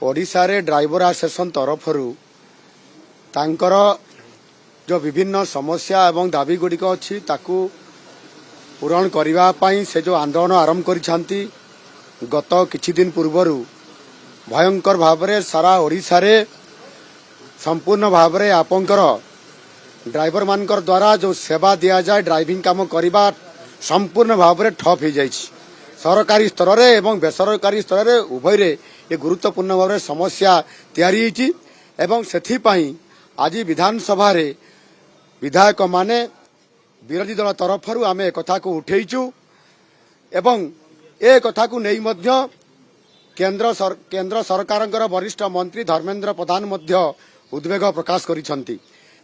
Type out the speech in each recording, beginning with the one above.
ओडिशा रे driver association तरफ तांकर जो विभिन्न समस्या एवं दाबी गुड़िक अच्छी ताकू पूरण करने से जो आंदोलन आरंभ करिसेंती गत किछि दिन पूर्वर भयंकर भाव में सारा ओडिशा रे संपूर्ण भाव में आपंकर ड्राइवर मानकर द्वारा जो सेवा दिया जाए ड्राइविंग काम करने संपूर्ण भाव में ठप हो जाए सरकारी स्तर रे एवं बेसरकारी स्तर रे उभय रे ये गुरुत्वपूर्ण भाव में समस्या तैयारी होती एवं सेथिपाई आज विधानसभा रे विधायक माने विरोधी दल तरफ आम एक कथा को उठेइचु एवं ए कथा को नहीं मध्य केंद्र सरकार वरिष्ठ मंत्री धर्मेंद्र प्रधान मध्य उद्वेग प्रकाश करिसंती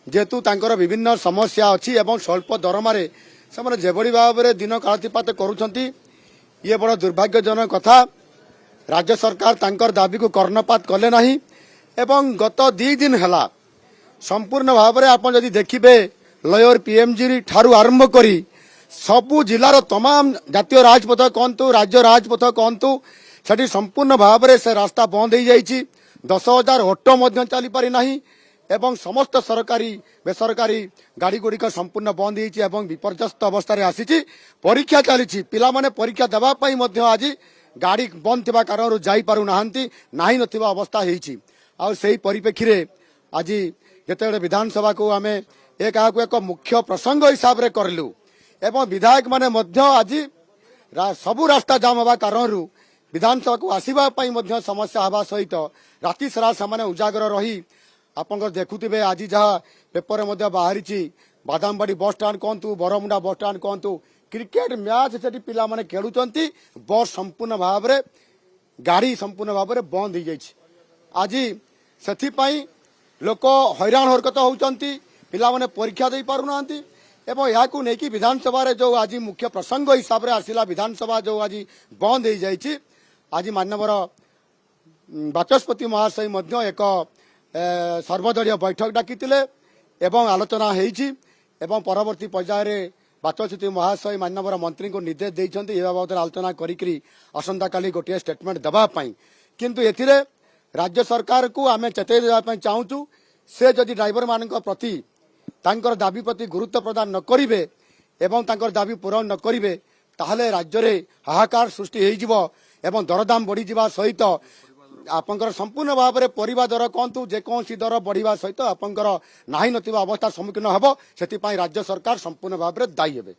जेतु तांकर विभिन्न समस्या अच्छी एवं स्वल्प दरमारे से जेभली भाव में दिन कालातीपात करुछंती ये बड़ दुर्भाग्यजनक कथा। राज्य सरकार तांकर दाबी को कर्णपात कले नहीं एवं गत 2 दिन है संपूर्ण भाव में आप जदि देखिए लयर पीएमजी ठारू आरंभ करी सबु जिलार तमाम जातीय राजपथ कहतु राज्य राजपथ कहतु सेठी संपूर्ण भाव में से रास्ता बंद हो जाइए 10,000 ऑटो चली पारि नहीं एवं समस्त सरकारी बेसरकारी गाड़ी गुड़िक संपूर्ण बंद हो विपर्यस्त अवस्था आसी परीक्षा चली पिला माने परीक्षा देवाई आज गाड़ी बंद थिबा कारण जापारू नाही नथिबा अवस्था होती आई परिप्रेक्षी रे आज जिते विधानसभा को आम एक मुख्य प्रसंग हिसाब से करलु एवं विधायक माने मध्य आज सबू रास्ता जाम हवा कारण विधानसभा को आसवाई समस्या हवा सहित राति सारा से उजागर रही आप देखुवे आज जहाँ पेपर में बाहरी बादामबाड़ी बस स्टाण्ड कहतु बरमुंडा बस स्टाण्ड कहतु क्रिकेट मैच से पिला माने खेलुचंती बस संपूर्ण भाव में गाड़ी संपूर्ण भाव में बंद हो जाए आज से लोक हैरान हरकत होती पिला माने परीक्षा दे पारुना एवं यहाँ नहीं विधानसभा जो आज मुख्य प्रसंग हिसाब से आसला विधानसभा जो आज बंद हो जाए आज मानवर बाचस्पति महाशय एक सर्वदलीय बैठक डाकी एवं आलोचना होती एवं परवर्ती पर्याय बाचस्पति महाशय मानवर मंत्री को निर्देश देते बाबद आलोचना करी आसंता काली गोटे स्टेटमेंट देवाई किंतु एथिरे राज्य सरकार को आम चेतई देवाई चाहूँ से जदि ड्राइवर मान प्रति तांकर दाबी प्रति गुरुत्व प्रदान न करिवे एवं तांकर दाबी पूरण न करिवे ताहले राज्य रे हाहाकार सृष्टि होइजिवो एवं दरदाम बढ़ी जावा सहित आपंकर संपूर्ण भाव में परिवा दर कहतु जेकोसी दर बढ़िया सहित आपंकर नाही नथिबा अवस्था सम्मुखीन हबो सेति पई राज्य सरकार संपूर्ण भाव में दायी हेबे।